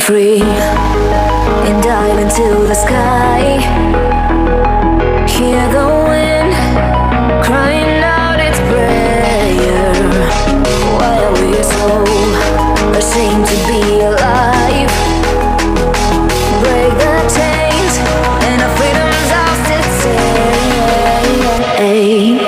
free and dive into the sky. Hear the wind crying out its prayer. Why are we so ashamed to be alive? Break the chains and our freedom's ours to take.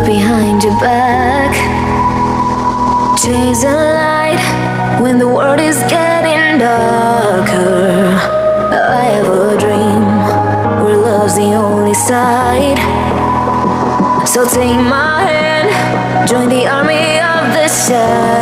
Behind your back, chase a light when the world is getting darker. I have a dream where love's the only side. So take my hand, join the army of the shadows.